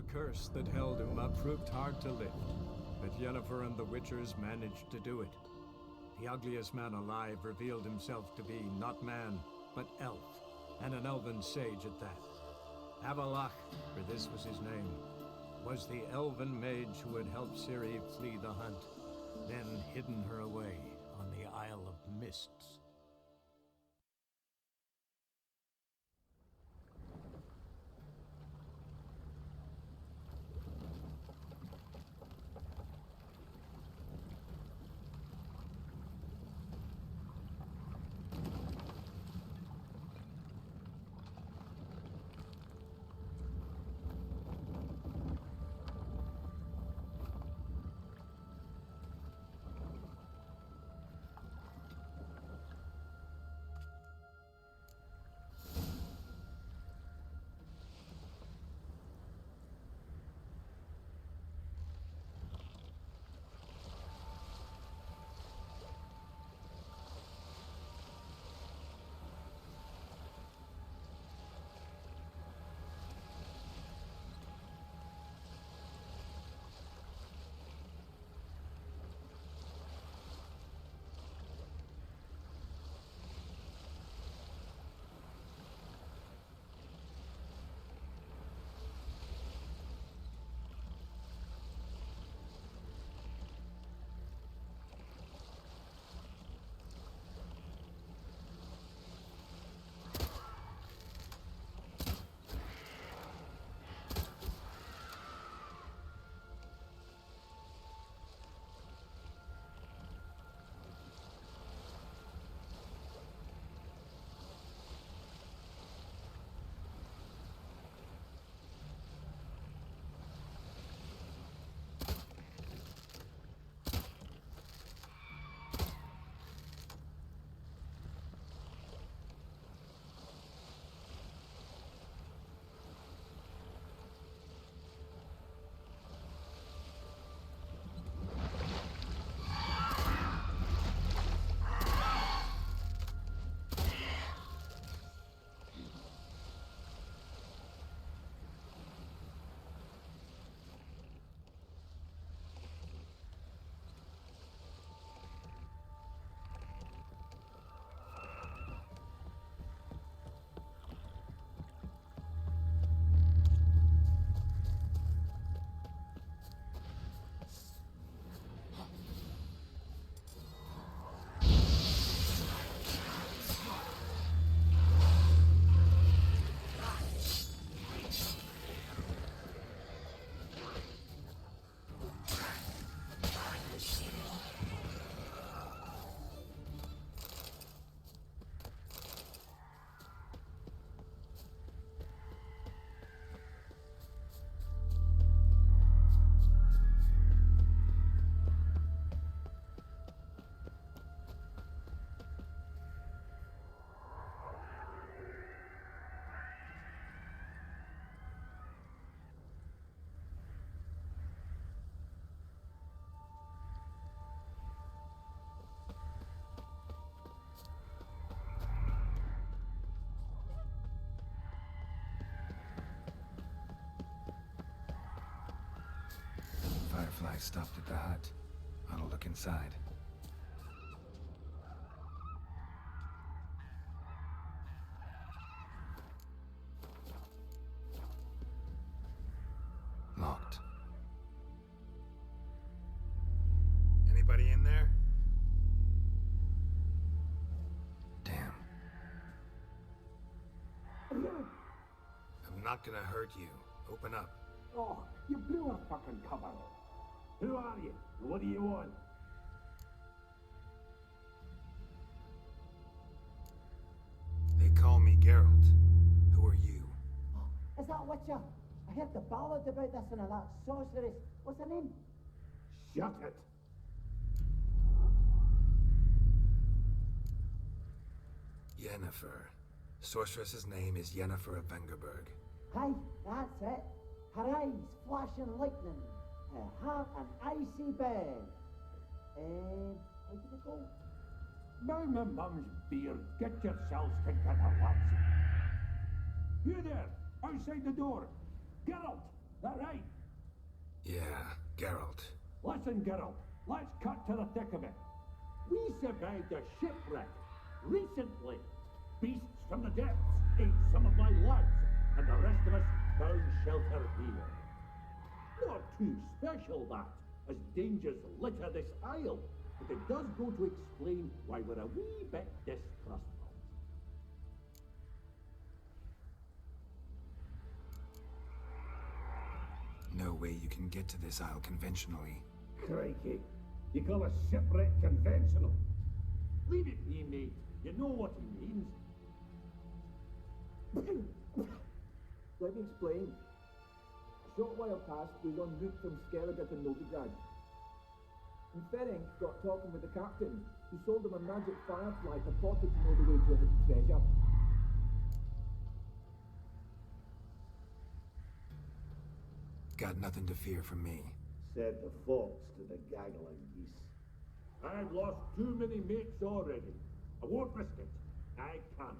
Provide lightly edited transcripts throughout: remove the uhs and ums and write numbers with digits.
The curse that held Uma proved hard to lift, but Yennefer and the Witchers managed to do it. The ugliest man alive revealed himself to be not man, but elf, and an elven sage at that. Avalach, for this was his name, was the elven mage who had helped Ciri flee the hunt, then hidden her away on the Isle of Mists. Firefly stopped at the hut. I'll look inside. Locked. Anybody in there? Damn. I'm not gonna hurt you. Open up. Oh, you blew a fucking cover. Who are you? What do you want? They call me Geralt. Who are you? Is that Witcher? I heard the ballad about this and that sorceress. What's her name? Shut it. Yennefer. Sorceress's name is Yennefer of Vengerberg. Aye, that's it. Her eyes flashing lightning. Her heart an icy bed. How did it go? By my mum's beard, get yourselves together, lads. You there, outside the door. Geralt, That right? Yeah, Geralt. Listen, Geralt, let's cut to the thick of it. We survived a shipwreck recently. Beasts from the depths ate some of my lads, and the rest of us found shelter here. Not too special, that, as dangers litter this isle, but it does go to explain why we're a wee bit distrustful. No way you can get to this isle conventionally. Crikey, you call a shipwreck conventional? Leave it be, mate. You know what he means. Let me explain. A short while past, we was en route from Skellige to Novigrad. And Ferenc got talking with the captain, who sold him a magic firefly purported to know the way to a hidden treasure. Got nothing to fear from me. Said the fox to the gaggling geese. I've lost too many mates already. I won't risk it. I can't.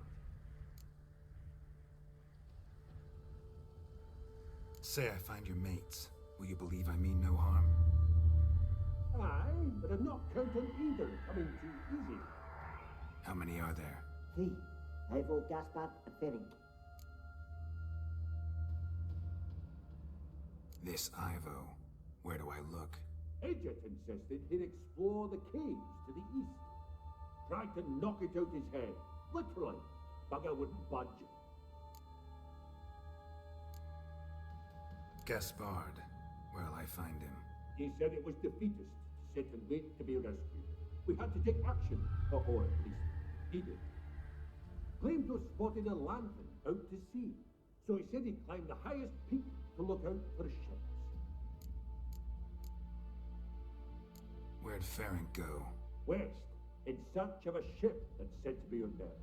Say I find your mates. Will you believe I mean no harm? Aye, but I'm not counting either coming too easy. How many are there? 3. Ivo, Gaspard, and Ferenc. This Ivo. Where do I look? Agent insisted he'd explore the caves to the east. Tried to knock it out his head. Literally. Bugger wouldn't budge. Gaspard. Where'll I find him? He said it was defeatist to sit and wait to be rescued. We had to take action, or at least he did. Claimed to have spotted a lantern out to sea, so he said he'd climb the highest peak to look out for ships. Where'd Ferenc go? West, in search of a ship that's said to be on there.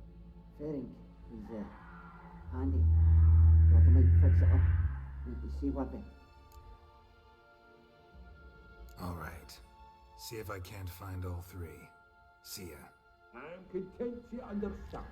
Ferenc, he's handy. Thought I might fix it up. Need to see what the... All right. See if I can't find all 3. See ya. I'm content you understand.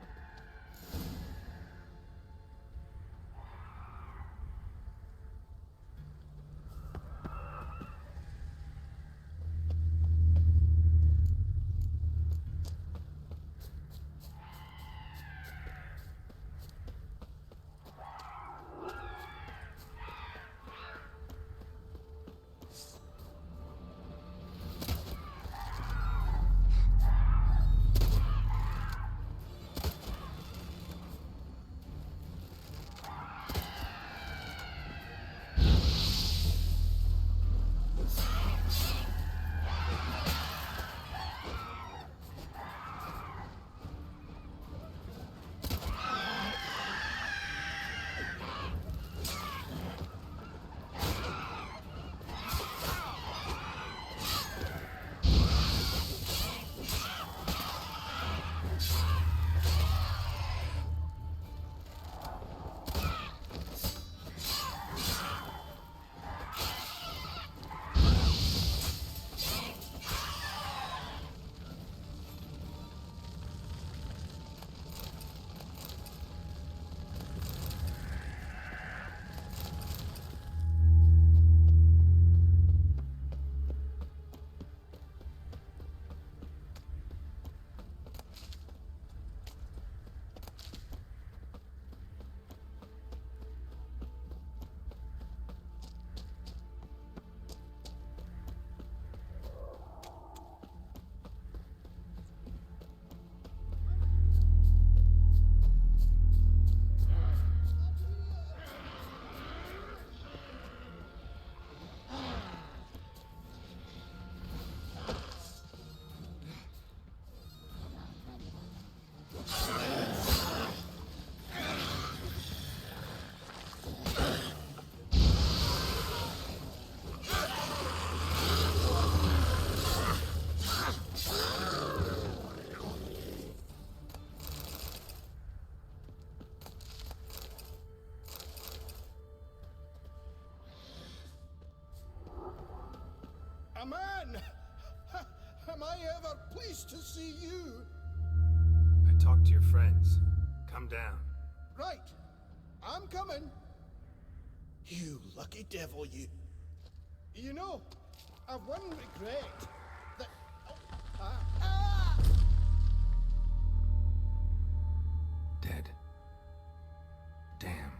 A man! Am I ever pleased to see you? I talked to your friends. Come down. Right. I'm coming. You lucky devil, you. You know, I've one regret. That... Dead. Damn.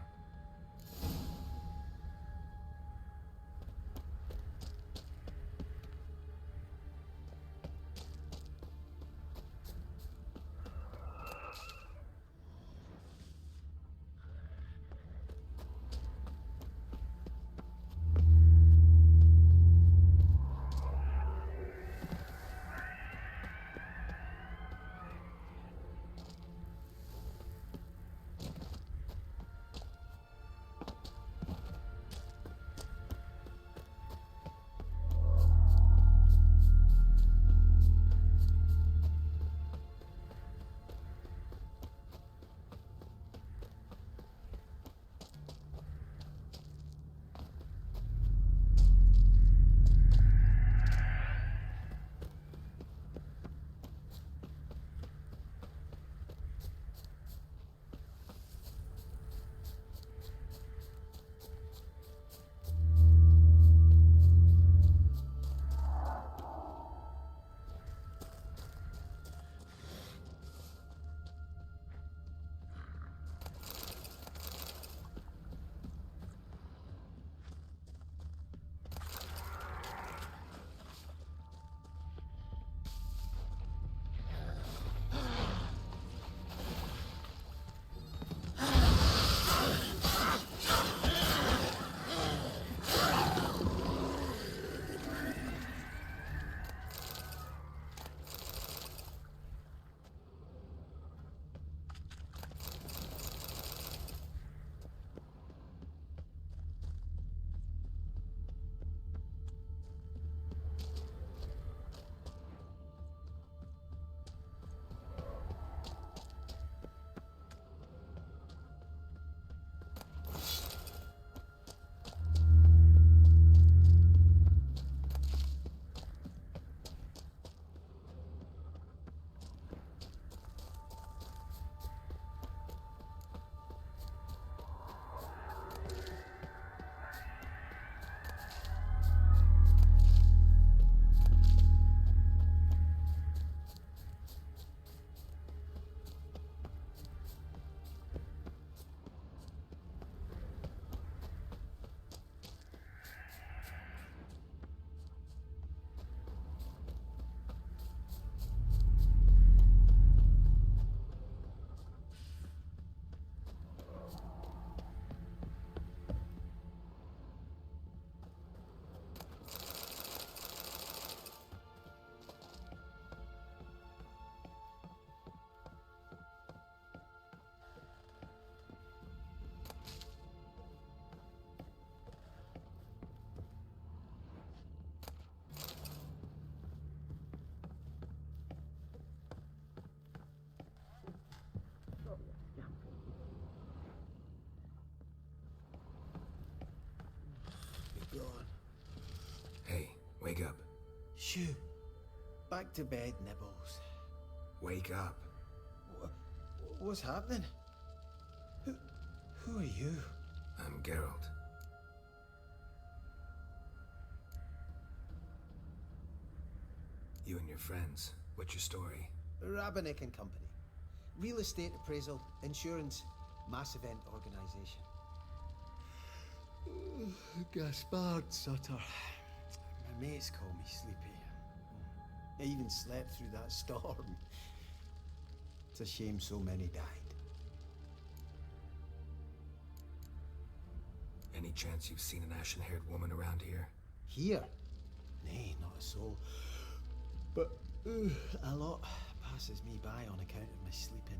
Wake up. Shoo. Back to bed, Nibbles. Wake up. What's happening? Who are you? I'm Geralt. You and your friends. What's your story? Rabbinick and Company. Real estate appraisal, insurance, mass event organization. Gaspard Sutter. My mates call me Sleepy. I even slept through that storm. It's a shame so many died. Any chance you've seen an ashen-haired woman around here? Here? Nay, not a soul. But a lot passes me by on account of my sleeping.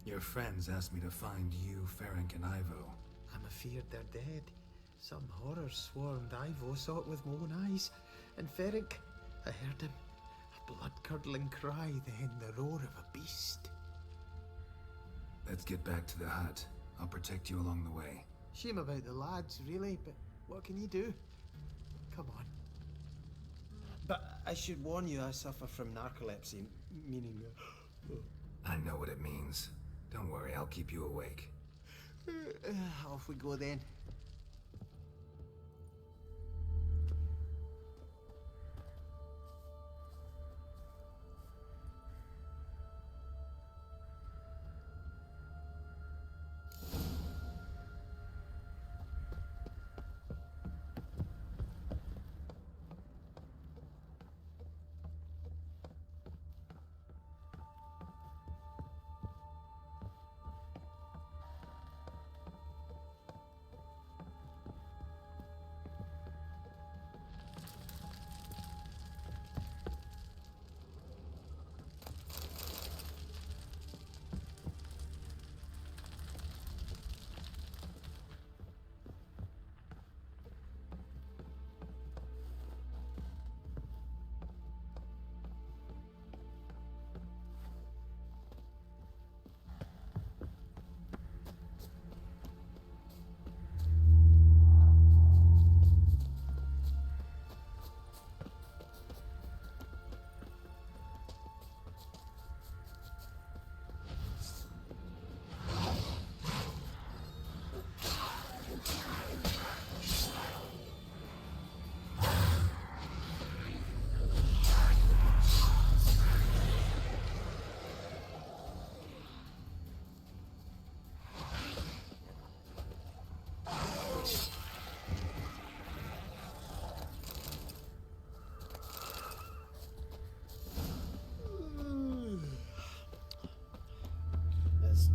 Your friends asked me to find you, Ferenc, and Ivo. I'm afeard they're dead. Some horror swarmed Ivo, saw it with my own eyes. And Ferenc, I heard him. A blood-curdling cry, then the roar of a beast. Let's get back to the hut. I'll protect you along the way. Shame about the lads, really, but what can you do? Come on. But I should warn you, I suffer from narcolepsy, meaning... I know what it means. Don't worry, I'll keep you awake. Off we go then.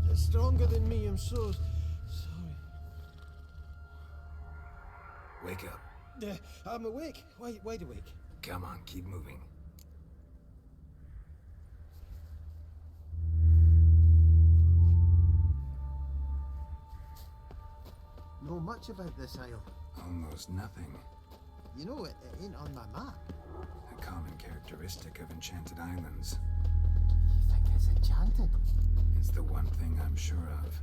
It's stronger than me, I'm so sorry. Wake up. I'm awake, wide awake. Come on, keep moving. Know much about this isle? Almost nothing. You know, it ain't on my map. A common characteristic of enchanted islands. You think it's enchanted? It's the one thing I'm sure of.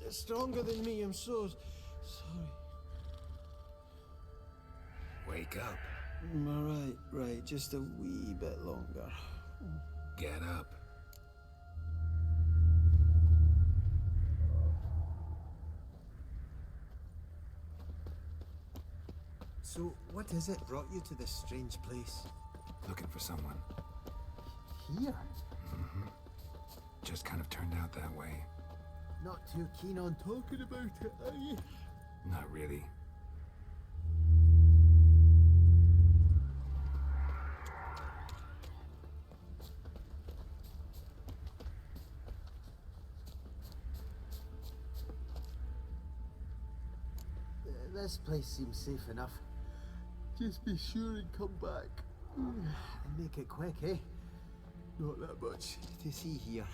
It's stronger than me, I'm so sorry. Wake up. Right, just a wee bit longer. Get up. So, what is it brought you to this strange place? Looking for someone. Here? Just kind of turned out that way. Not too keen on talking about it, are you? Not really. This place seems safe enough. Just be sure and come back. And make it quick, eh? Not that much to see here.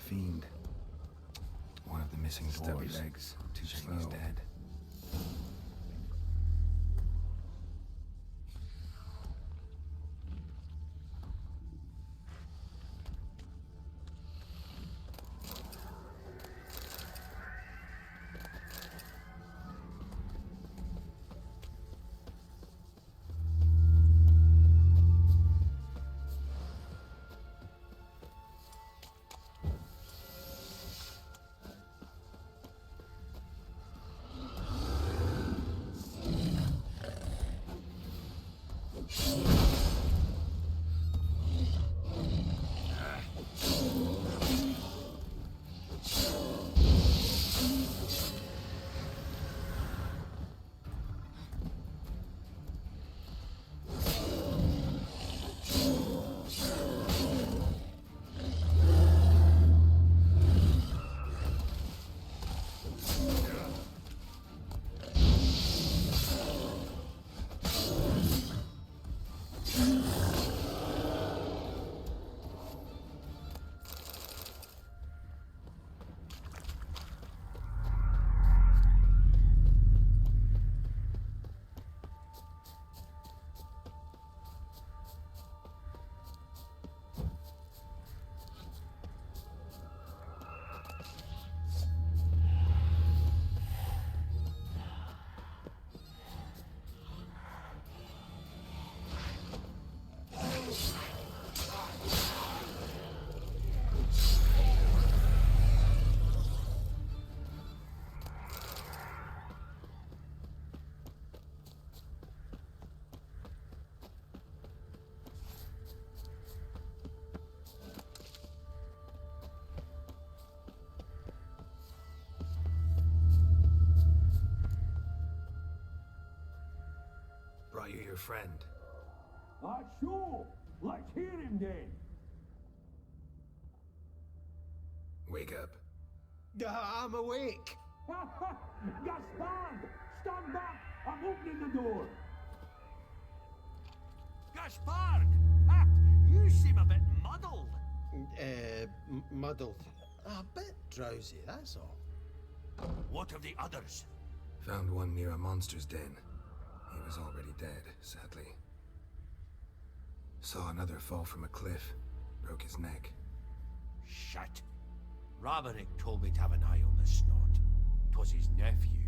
fiend. One of the missing dwarves. Legs. Too slow. He's dead. Brought you your friend. Sure. Let's hear him then. Wake up. I'm awake. Gaspard! Stand back! I'm opening the door! Gaspard! Ha! You seem a bit muddled. Muddled. A bit drowsy, that's all. What of the others? Found one near a monster's den. He was already dead, sadly. Saw another fall from a cliff. Broke his neck. Shit. Roderick told me to have an eye on the snot. 'Twas his nephew.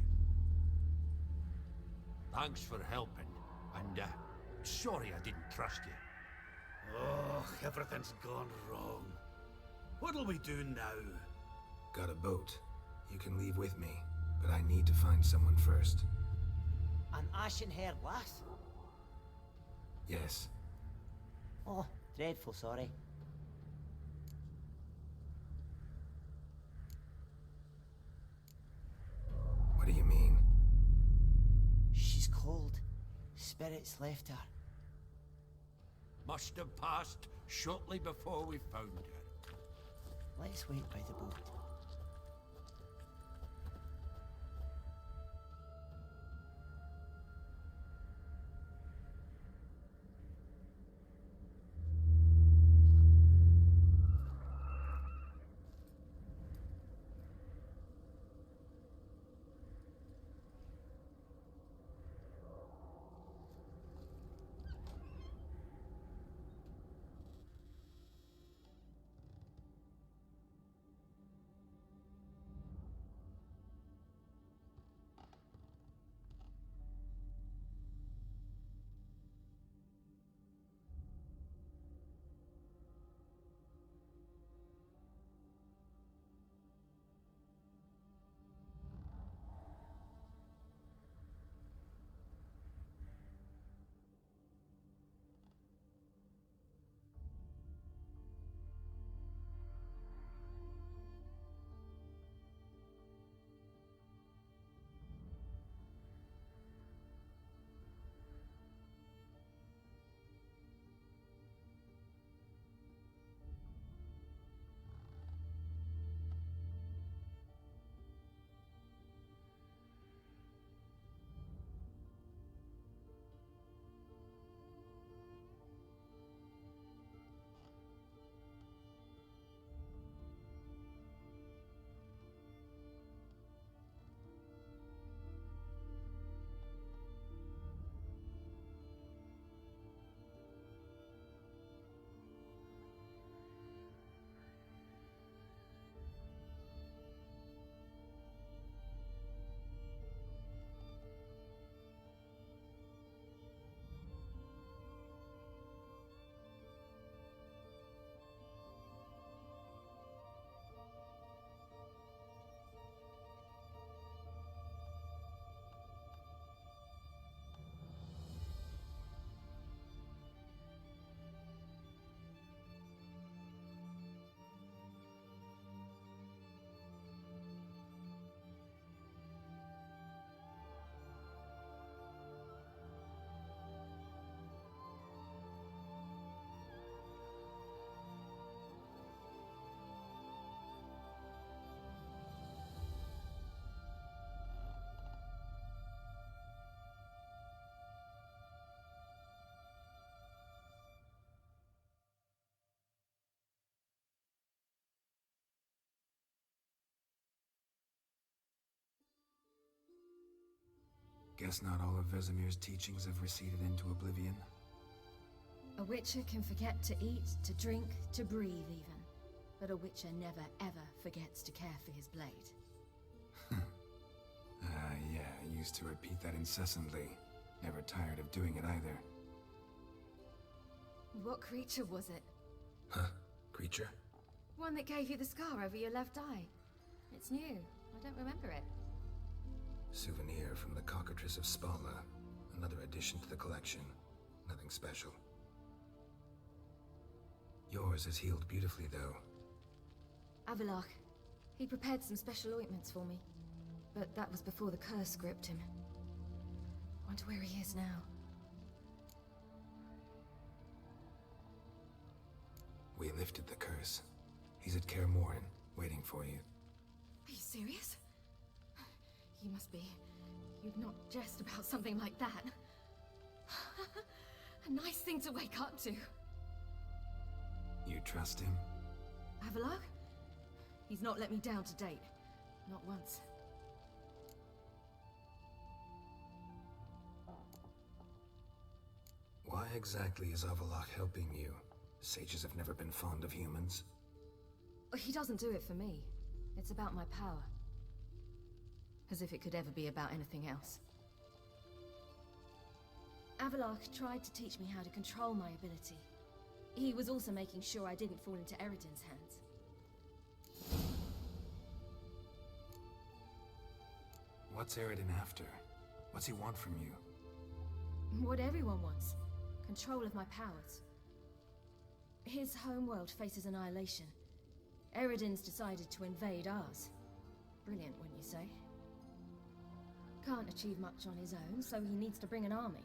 Thanks for helping, and sorry I didn't trust you. Oh, everything's gone wrong. What'll we do now? Got a boat. You can leave with me, but I need to find someone first. An ashen-haired lass? Yes. Oh, dreadful sorry. What do you mean? She's cold. Spirits left her. Must have passed shortly before we found her. Let's wait by the boat. Guess not all of Vesemir's teachings have receded into oblivion. A witcher can forget to eat, to drink, to breathe even. But a witcher never ever forgets to care for his blade. Yeah, I used to repeat that incessantly. Never tired of doing it either. What creature was it? Huh? Creature? One that gave you the scar over your left eye. It's new. I don't remember it. Souvenir from the Cockatrice of Spalna. Another addition to the collection. Nothing special. Yours is healed beautifully, though. Avalok. He prepared some special ointments for me. But that was before the curse gripped him. Wonder where he is now. We lifted the curse. He's at Kaer Morhen, waiting for you. Are you serious? You must be. You'd not jest about something like that. A nice thing to wake up to. You trust him? Avalok? He's not let me down to date. Not once. Why exactly is Avalok helping you? Sages have never been fond of humans. He doesn't do it for me. It's about my power. As if it could ever be about anything else. Avalok tried to teach me how to control my ability. He was also making sure I didn't fall into Eredin's hands. What's Eredin after? What's he want from you? What everyone wants. Control of my powers. His homeworld faces annihilation. Eredin's decided to invade ours. Brilliant, wouldn't you say? Can't achieve much on his own, so he needs to bring an army.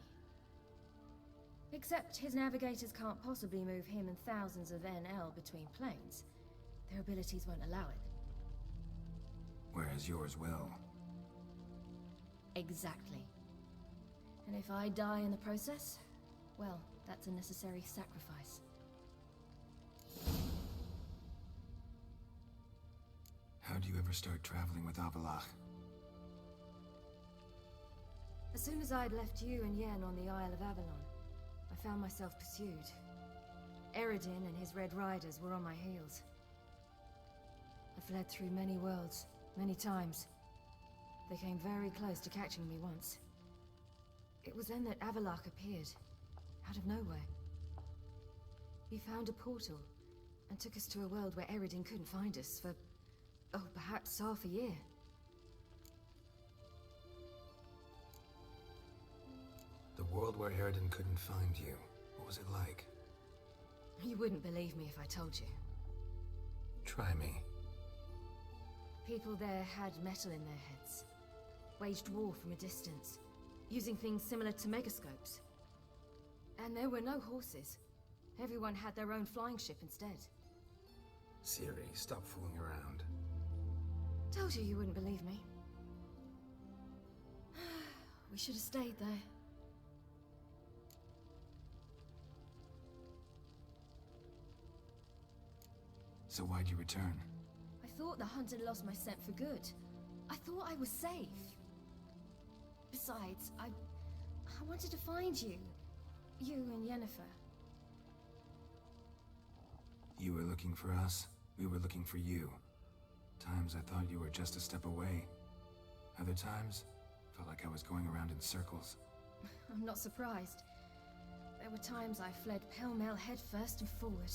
Except his navigators can't possibly move him and thousands of NL between planes. Their abilities won't allow it. Whereas yours will. Exactly. And if I die in the process, well, that's a necessary sacrifice. How'd you ever start traveling with Avalok? As soon as I'd left you and Yen on the Isle of Avalon, I found myself pursued. Eredin and his Red Riders were on my heels. I fled through many worlds, many times. They came very close to catching me once. It was then that Avalok appeared, out of nowhere. He found a portal, and took us to a world where Eredin couldn't find us for, oh, perhaps half a year. The world where Eredin couldn't find you. What was it like? You wouldn't believe me if I told you. Try me. People there had metal in their heads. Waged war from a distance, using things similar to megascopes. And there were no horses. Everyone had their own flying ship instead. Siri, stop fooling around. Told you you wouldn't believe me. We should have stayed there. So why'd you return? I thought the hunt had lost my scent for good. I thought I was safe. Besides, I wanted to find you. You and Yennefer. You were looking for us, we were looking for you. Times I thought you were just a step away. Other times, felt like I was going around in circles. I'm not surprised. There were times I fled pell-mell head first and forward.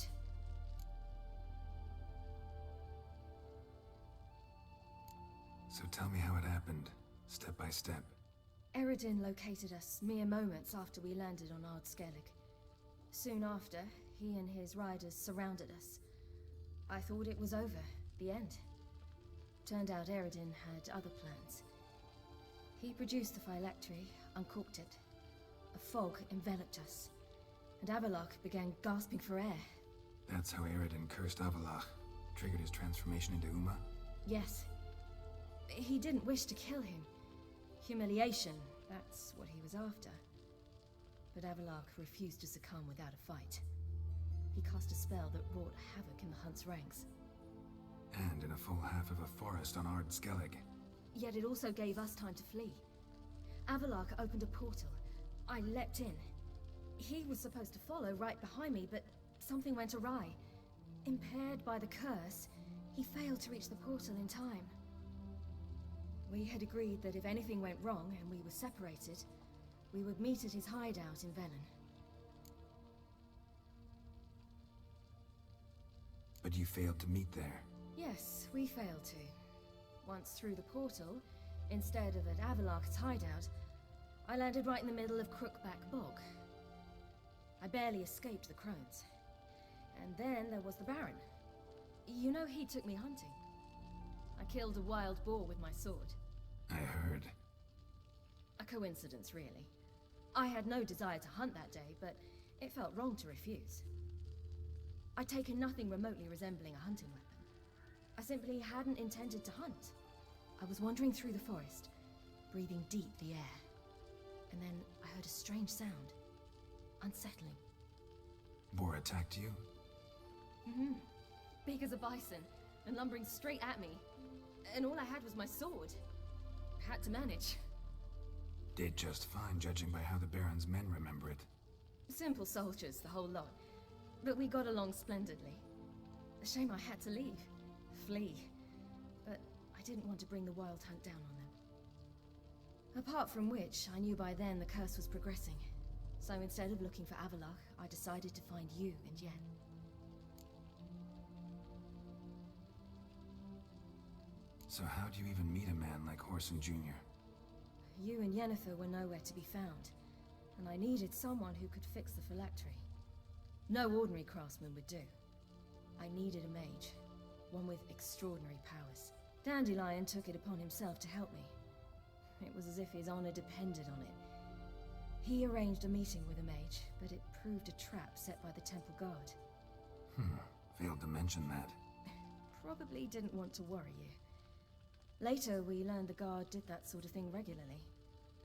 So tell me how it happened, step by step. Eredin located us mere moments after we landed on Ard Skellig. Soon after, he and his riders surrounded us. I thought it was over, the end. Turned out Eredin had other plans. He produced the phylactery, uncorked it. A fog enveloped us, and Avalok began gasping for air. That's how Eredin cursed Avalok, triggered his transformation into Uma? Yes. He didn't wish to kill him. Humiliation, that's what he was after. But Avalok refused to succumb without a fight. He cast a spell that wrought havoc in the hunt's ranks. And in a full half of a forest on Ard Skellig. Yet it also gave us time to flee. Avalok opened a portal. I leapt in. He was supposed to follow right behind me, but something went awry. Impaired by the curse, he failed to reach the portal in time. We had agreed that if anything went wrong and we were separated, we would meet at his hideout in Velen. But you failed to meet there. Yes, we failed to. Once through the portal, instead of at Avalok's hideout, I landed right in the middle of Crookback Bog. I barely escaped the crones. And then there was the Baron. You know, he took me hunting. I killed a wild boar with my sword. I heard. A coincidence, really. I had no desire to hunt that day, but it felt wrong to refuse. I'd taken nothing remotely resembling a hunting weapon. I simply hadn't intended to hunt. I was wandering through the forest, breathing deep the air. And then I heard a strange sound. Unsettling. Boar attacked you? Mm-hmm. Big as a bison, and lumbering straight at me. And all I had was my sword. Had to manage. Did just fine, judging by how the Baron's men remember it. Simple soldiers, the whole lot. But we got along splendidly. A shame I had to leave. Flee. But I didn't want to bring the wild hunt down on them. Apart from which, I knew by then the curse was progressing. So instead of looking for Avalok, I decided to find you and Yen. So how do you even meet a man like Horson Jr.? You and Yennefer were nowhere to be found, and I needed someone who could fix the phylactery. No ordinary craftsman would do. I needed a mage, one with extraordinary powers. Dandelion took it upon himself to help me. It was as if his honor depended on it. He arranged a meeting with a mage, but it proved a trap set by the temple guard. Failed to mention that. Probably didn't want to worry you. Later, we learned the guard did that sort of thing regularly,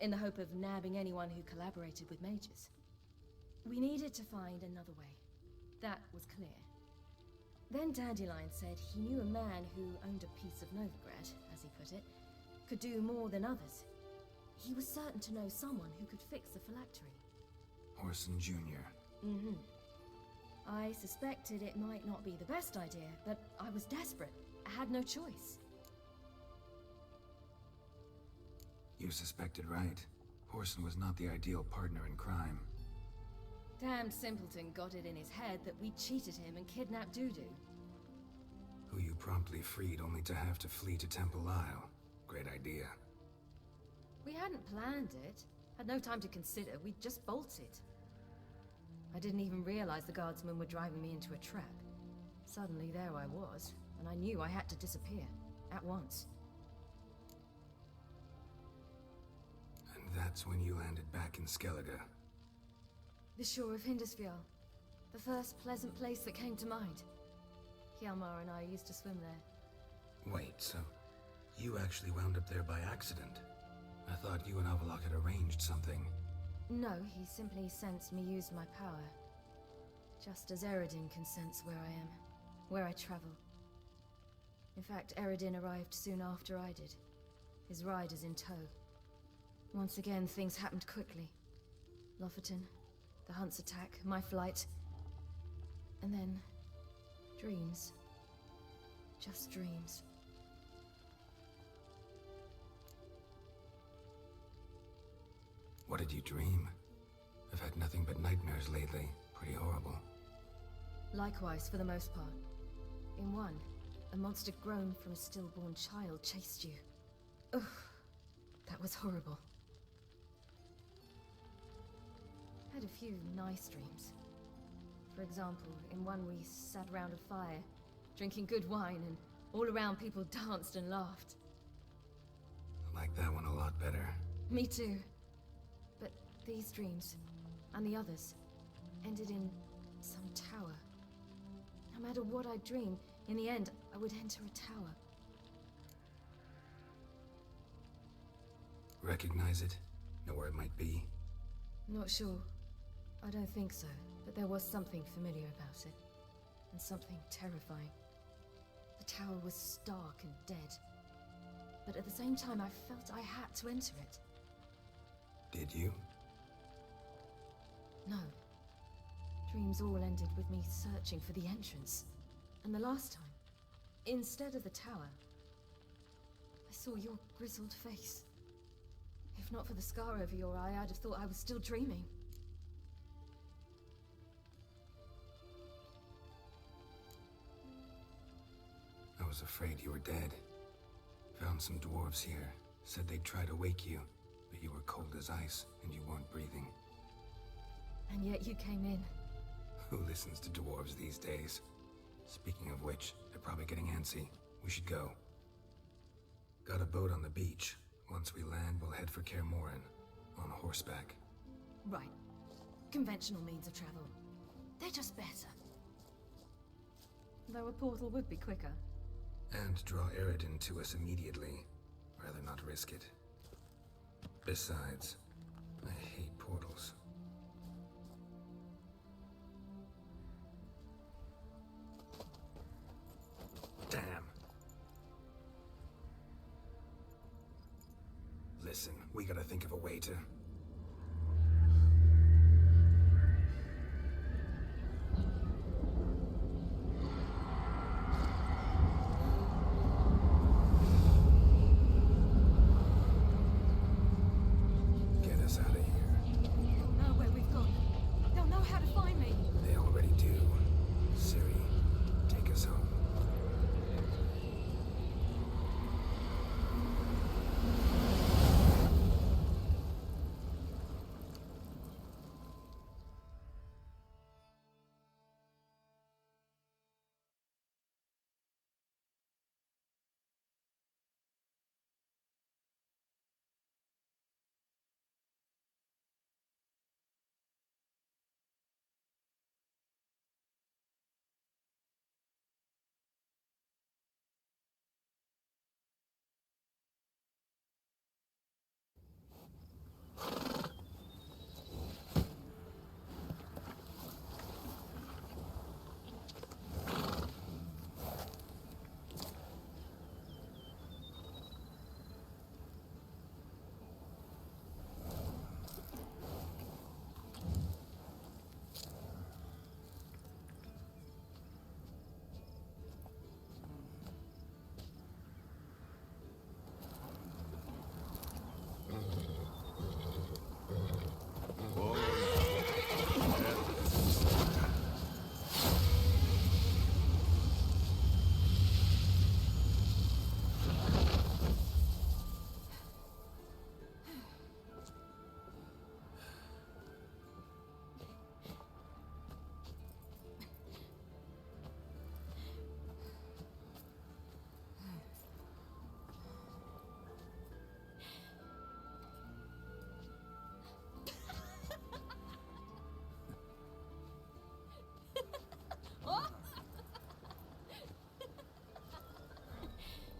in the hope of nabbing anyone who collaborated with mages. We needed to find another way. That was clear. Then Dandelion said he knew a man who owned a piece of Novigrad, as he put it, could do more than others. He was certain to know someone who could fix the phylactery. Horson Jr. Mm-hmm. I suspected it might not be the best idea, but I was desperate. I had no choice. You suspected right. Horson was not the ideal partner in crime. Damned simpleton got it in his head that we cheated him and kidnapped Dudu. Who you promptly freed only to have to flee to Temple Isle. Great idea. We hadn't planned it. Had no time to consider. We just bolted. I didn't even realize the guardsmen were driving me into a trap. Suddenly there I was, and I knew I had to disappear. At once. And that's when you landed back in Skellige. The shore of Hindisfjall. The first pleasant place that came to mind. Hjalmar and I used to swim there. Wait, so you actually wound up there by accident? I thought you and Avalok had arranged something. No, he simply sensed me use my power. Just as Eredin can sense where I am, where I travel. In fact, Eredin arrived soon after I did. His riders in tow. Once again, things happened quickly. Lofoten, the hunt's attack, my flight. And then... dreams. Just dreams. What did you dream? I've had nothing but nightmares lately. Pretty horrible. Likewise, for the most part. In one, a monster grown from a stillborn child chased you. Ugh, that was horrible. Had a few nice dreams. For example, in one we sat around a fire, drinking good wine, and all around people danced and laughed. I like that one a lot better. Me too. But these dreams, and the others, ended in some tower. No matter what I dreamed, in the end, I would enter a tower. Recognize it? Know where it might be? Not sure. I don't think so, but there was something familiar about it. And something terrifying. The tower was stark and dead. But at the same time, I felt I had to enter it. Did you? No. Dreams all ended with me searching for the entrance. And the last time, instead of the tower, I saw your grizzled face. If not for the scar over your eye, I'd have thought I was still dreaming. I was afraid you were dead. Found some dwarves here. Said they'd try to wake you, but you were cold as ice and you weren't breathing. And yet you came in. Who listens to dwarves these days? Speaking of which, they're probably getting antsy. We should go. Got a boat on the beach. Once we land, we'll head for Kaer Morhen. On horseback. Right. Conventional means of travel. They're just better. Though a portal would be quicker. And draw Eredin to us immediately. Rather not risk it. Besides, I hate portals. Damn. Listen, we gotta think of a way to... get us out of here. They'll know where we've gone. They'll know how to find me. They already do. Ciri, take us home.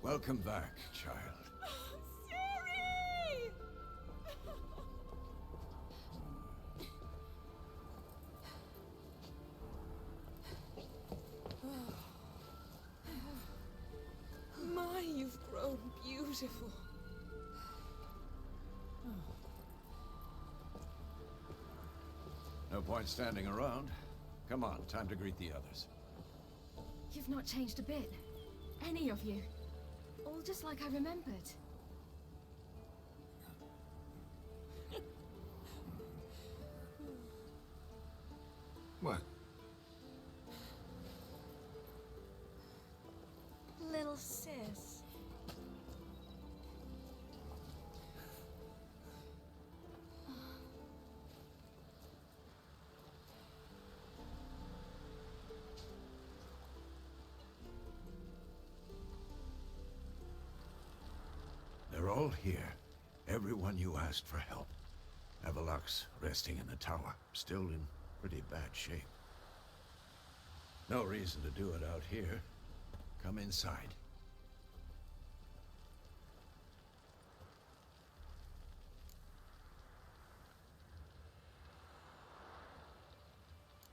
Welcome back, child. Siri! My, you've grown beautiful. No point standing around. Come on, time to greet the others. You've not changed a bit. Any of you. All just like I remembered. What? Little sis. They're all here. Everyone you asked for help. Avalok's resting in the tower, still in pretty bad shape. No reason to do it out here. Come inside.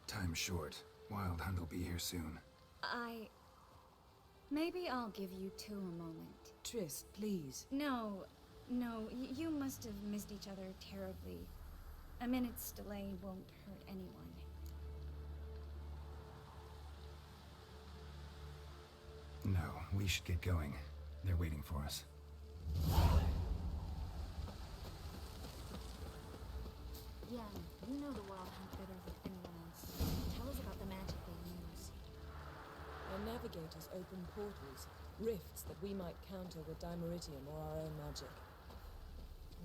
Time's short. Wild Hunt will be here soon. Maybe I'll give you two a moment. Triss, please. No, No, you must have missed each other terribly. A minute's delay won't hurt anyone. No, we should get going. They're waiting for us. Yeah, you know the Wild Hunt better than anyone else. Tell us about the magic they use. Our navigators open portals, rifts that we might counter with dimeritium or our own magic.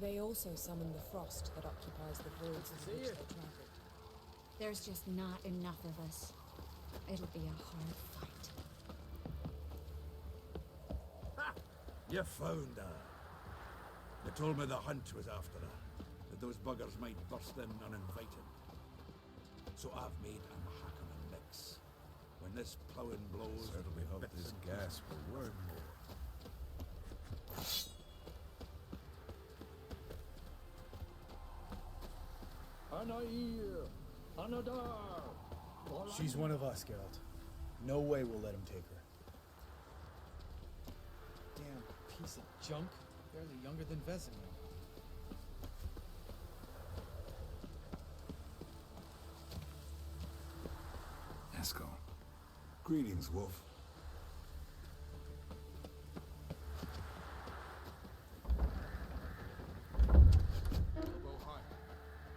They also summon the frost that occupies the voids through which they travel. There's just not enough of us. It'll be a hard fight. Ha! You found her. They told me the hunt was after her, that those buggers might burst in uninvited. So I've made a Mahakama mix. When this ploughing blows, Certainly hope this gas will work more. She's one of us, Geralt. No way we'll let him take her. Damn piece of junk. Barely younger than Vesemir. Eskel. Greetings, Wolf.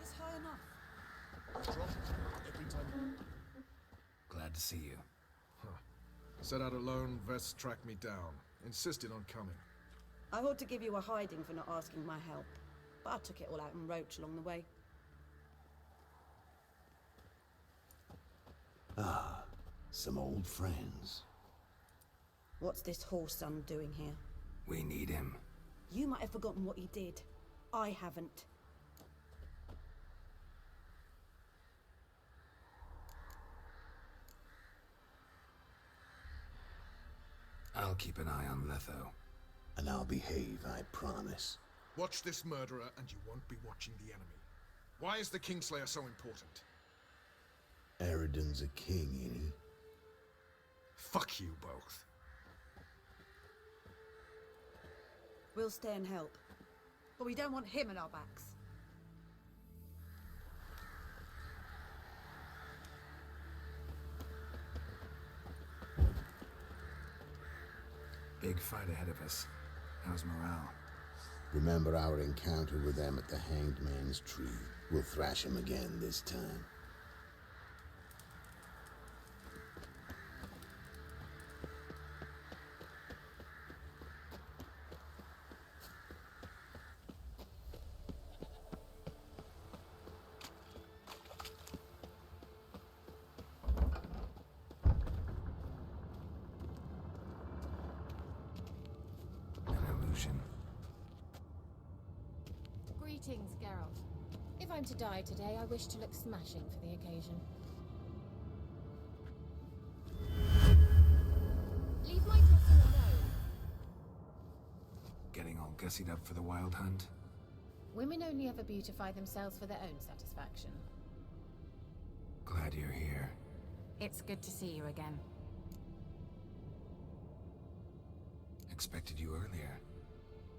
It's high enough. Every time. Glad to see you. Set out alone, Vest tracked me down. Insisted on coming. I ought to give you a hiding for not asking my help, but I took it all out in Roach along the way. Ah, some old friends. What's this horse son doing here? We need him. You might have forgotten what he did. I haven't. I'll keep an eye on Letho. And I'll behave, I promise. Watch this murderer and you won't be watching the enemy. Why is the Kingslayer so important? Eridan's a king, ain't he? Fuck you both. We'll stay and help. But we don't want him at our backs. Big fight ahead of us. How's morale? Remember our encounter with them at the Hanged Man's Tree. We'll thrash him again this time. Greetings, Geralt. If I'm to die today, I wish to look smashing for the occasion. Leave my dressing alone. Getting all gussied up for the Wild Hunt? Women only ever beautify themselves for their own satisfaction. Glad you're here. It's good to see you again. Expected you earlier.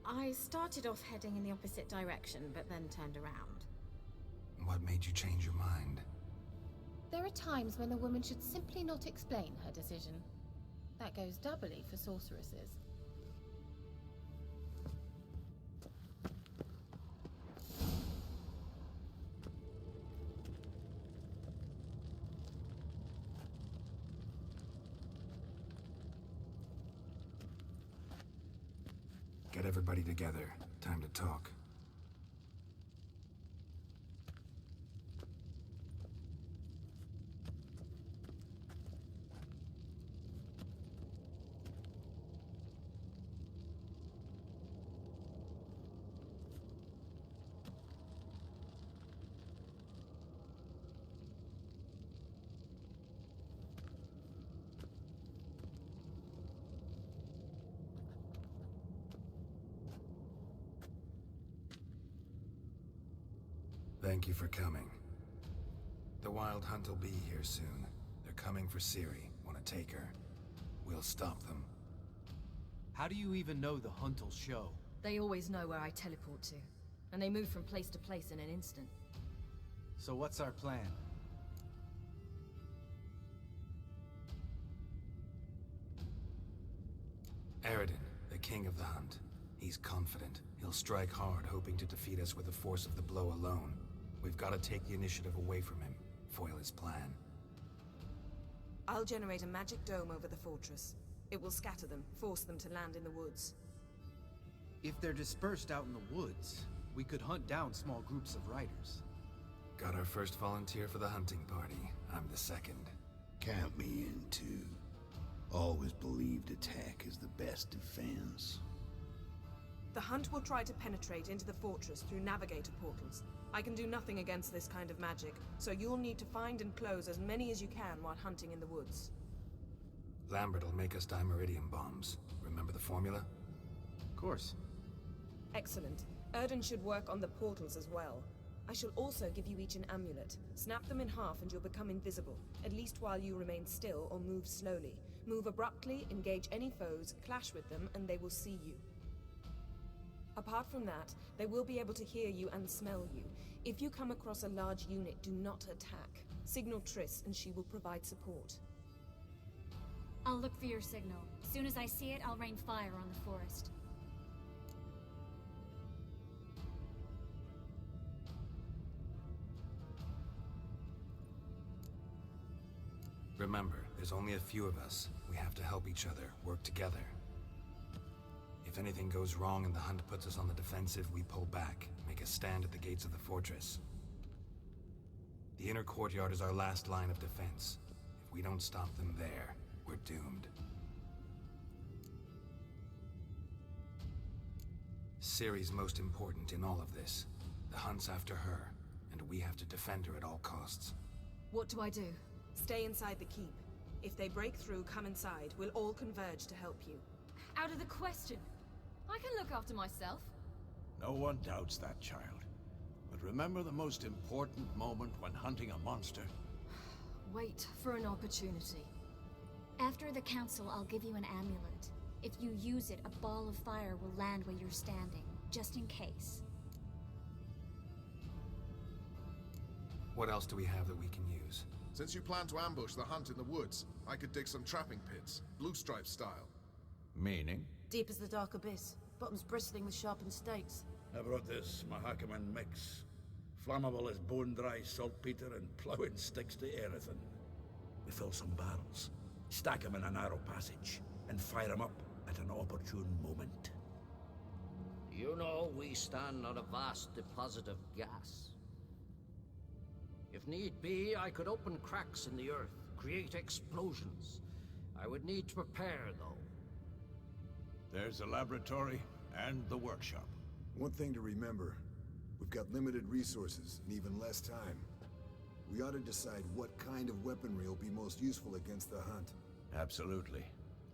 I started off heading in the opposite direction, but then turned around. What made you change your mind? There are times when a woman should simply not explain her decision. That goes doubly for sorceresses. Get everybody together. Time to talk. Thank you for coming. The Wild Hunt will be here soon. They're coming for Ciri. Want to take her? We'll stop them. How do you even know the hunt will show? They always know where I teleport to, and they move from place to place in an instant. So what's our plan? Eredin, the king of the hunt. He's confident. He'll strike hard, hoping to defeat us with the force of the blow alone. We've got to take the initiative away from him, foil his plan. I'll generate a magic dome over the fortress. It will scatter them, force them to land in the woods. If they're dispersed out in the woods, we could hunt down small groups of riders. Got our first volunteer for the hunting party. I'm the second. Count me in too. Always believed attack is the best defense. The hunt will try to penetrate into the fortress through navigator portals. I can do nothing against this kind of magic, so you'll need to find and close as many as you can while hunting in the woods. Lambert will make us dimeridium bombs. Remember the formula? Of course. Excellent. Erden should work on the portals as well. I shall also give you each an amulet. Snap them in half and you'll become invisible, at least while you remain still or move slowly. Move abruptly, engage any foes, clash with them, and they will see you. Apart from that, they will be able to hear you and smell you. If you come across a large unit, do not attack. Signal Triss and she will provide support. I'll look for your signal. As soon as I see it, I'll rain fire on the forest. Remember, there's only a few of us. We have to help each other, work together. If anything goes wrong and the hunt puts us on the defensive, we pull back, make a stand at the gates of the fortress. The inner courtyard is our last line of defense. If we don't stop them there, we're doomed. Ciri's most important in all of this. The hunt's after her, and we have to defend her at all costs. What do I do? Stay inside the keep. If they break through, come inside. We'll all converge to help you. Out of the question. I can look after myself. No one doubts that, child. But remember the most important moment when hunting a monster? Wait for an opportunity. After the council, I'll give you an amulet. If you use it, a ball of fire will land where you're standing, just in case. What else do we have that we can use? Since you plan to ambush the hunt in the woods, I could dig some trapping pits, blue stripe style. Meaning? Deep as the dark abyss, bottoms bristling with sharpened stakes. I brought this Mahakaman mix. Flammable as bone-dry saltpeter and plowing sticks to anything. We fill some barrels, stack them in a narrow passage, and fire them up at an opportune moment. You know, we stand on a vast deposit of gas. If need be, I could open cracks in the earth, create explosions. I would need to prepare, though. There's a laboratory and the workshop. One thing to remember, we've got limited resources and even less time. We ought to decide what kind of weaponry will be most useful against the hunt. Absolutely.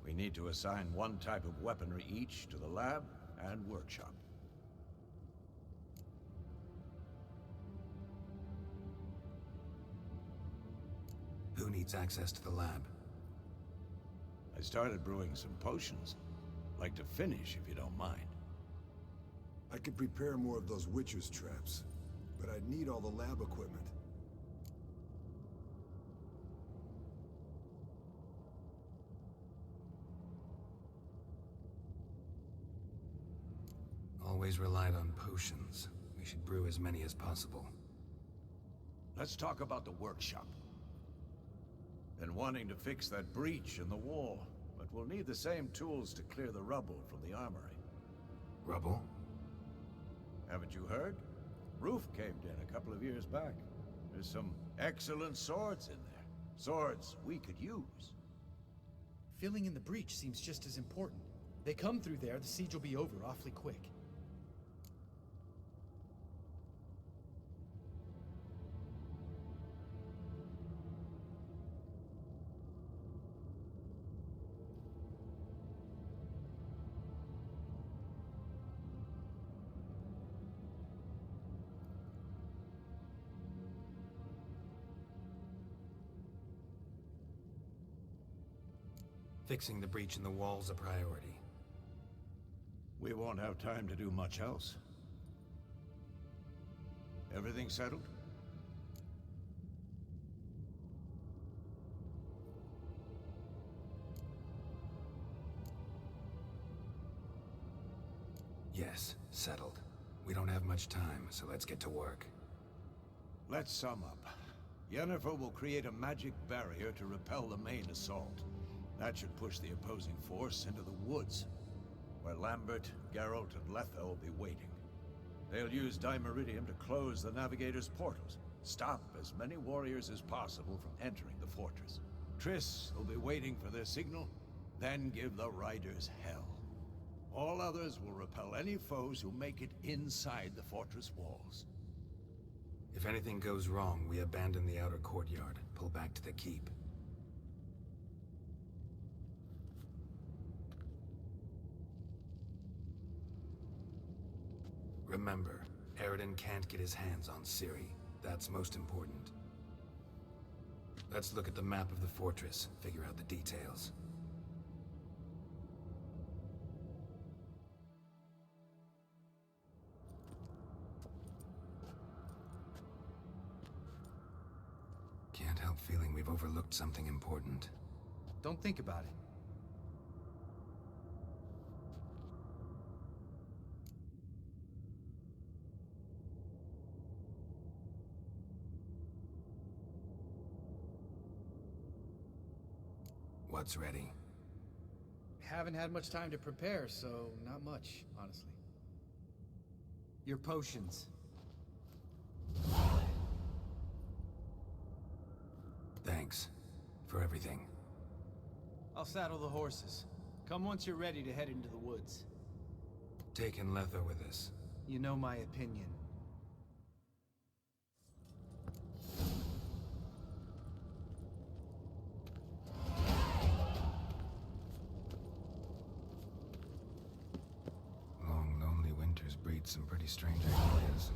We need to assign one type of weaponry each to the lab and workshop. Who needs access to the lab? I started brewing some potions. Like to finish, if you don't mind. I could prepare more of those Witcher's traps, but I'd need all the lab equipment. Always relied on potions. We should brew as many as possible. Let's talk about the workshop. Been wanting to fix that breach in the wall, but we'll need the same tools to clear the rubble from the armory. Rubble? Haven't you heard? Roof caved in a couple of years back. There's some excellent swords in there. Swords we could use. Filling in the breach seems just as important. They come through there, the siege will be over awfully quick. Fixing the breach in the wall's a priority. We won't have time to do much else. Everything settled? Yes, settled. We don't have much time, so let's get to work. Let's sum up. Yennefer will create a magic barrier to repel the main assault. That should push the opposing force into the woods, where Lambert, Geralt, and Letha will be waiting. They'll use Dimeridium to close the Navigator's portals, stop as many warriors as possible from entering the fortress. Triss will be waiting for their signal, then give the Riders hell. All others will repel any foes who make it inside the fortress walls. If anything goes wrong, we abandon the outer courtyard, pull back to the keep. Remember, Eridan can't get his hands on Ciri. That's most important. Let's look at the map of the fortress, figure out the details. Can't help feeling we've overlooked something important. Don't think about it. What's ready? Haven't had much time to prepare, so not much, honestly. Your potions. Thanks. For everything. I'll saddle the horses. Come once you're ready to head into the woods. Taking Letha with us. You know my opinion. Long, lonely winters breed some pretty strange ideas.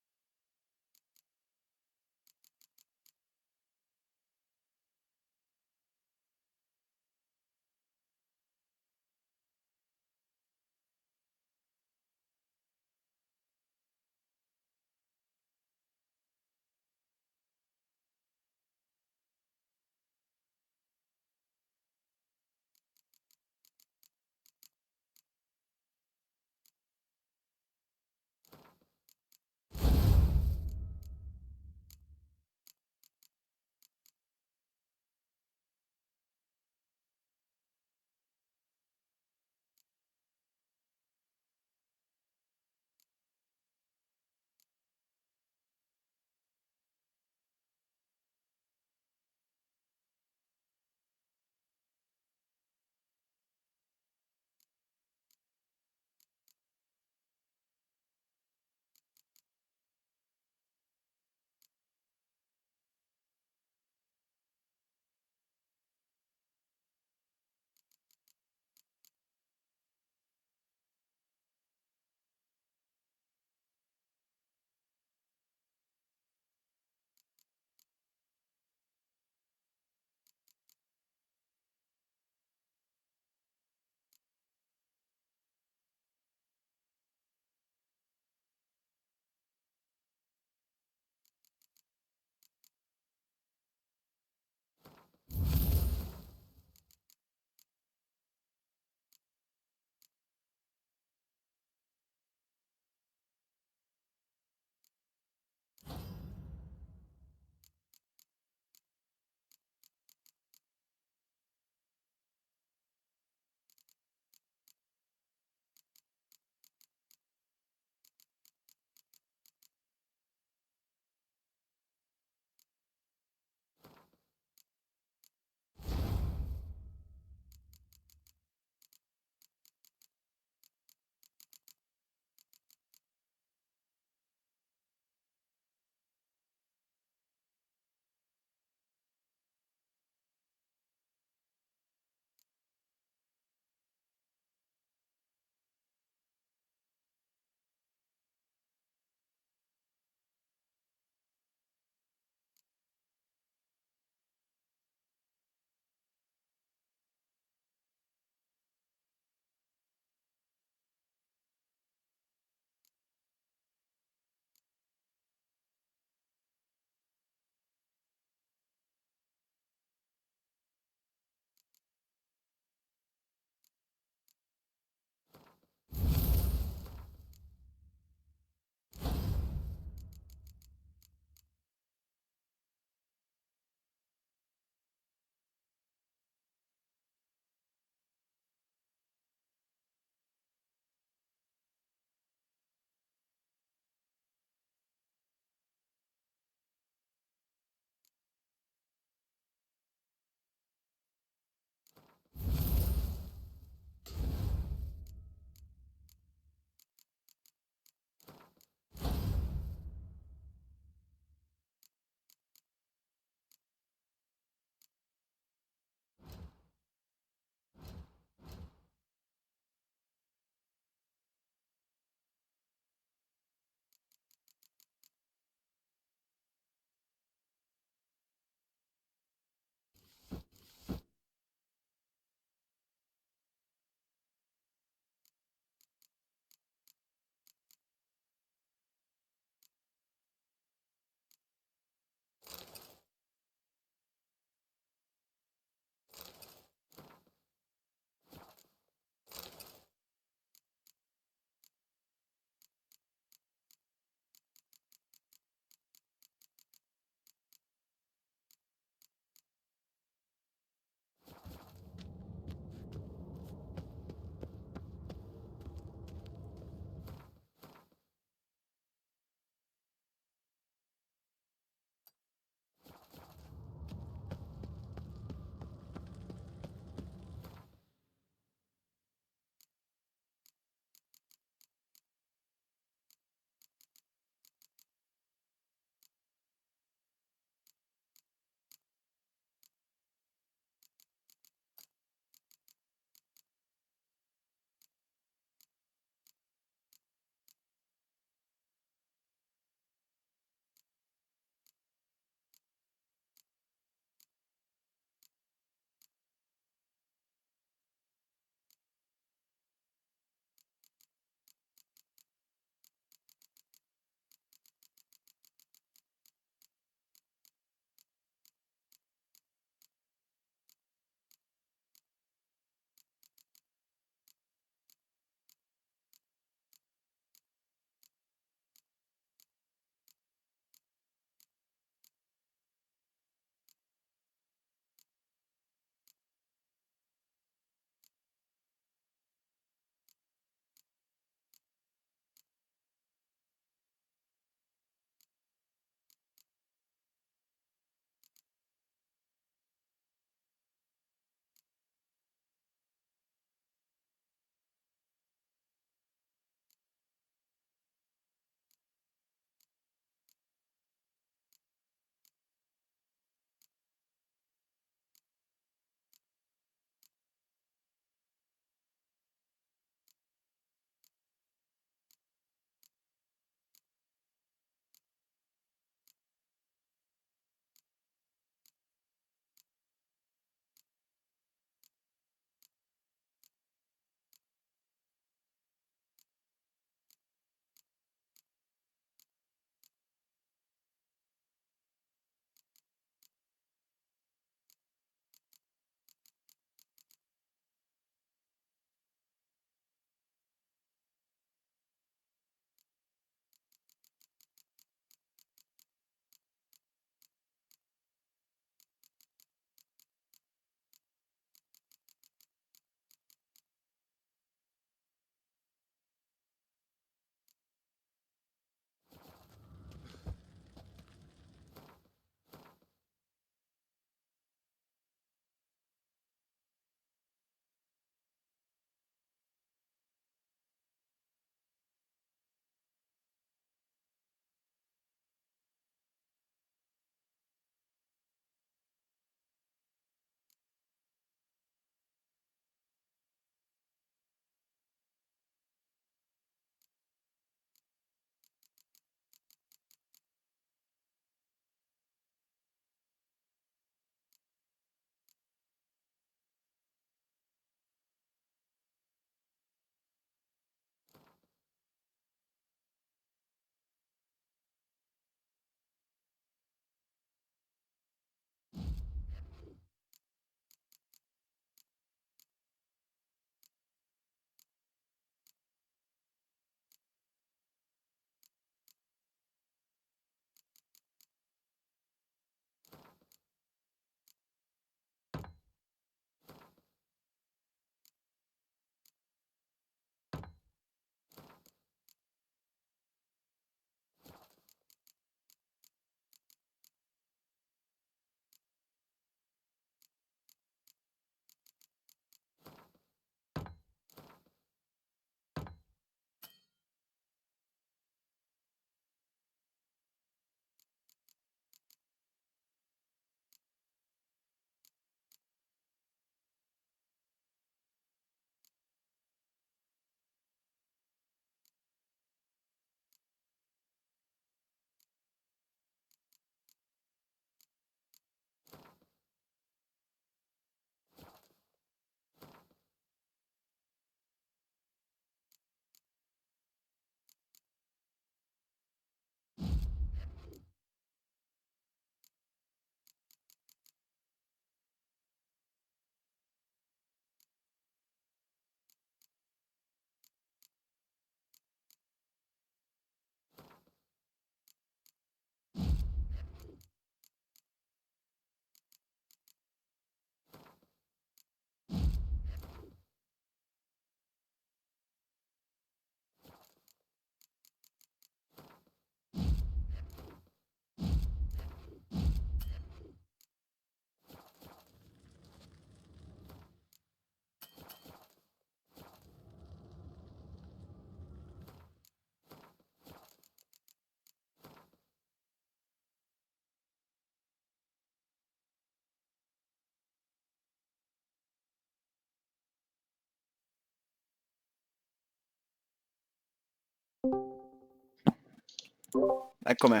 Eccomi.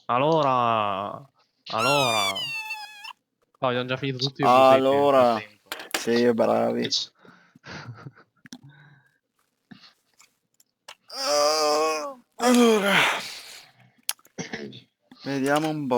Allora... Oh, abbiamo già finito tutti i Allora, sì, bravi. Allora, vediamo un po'.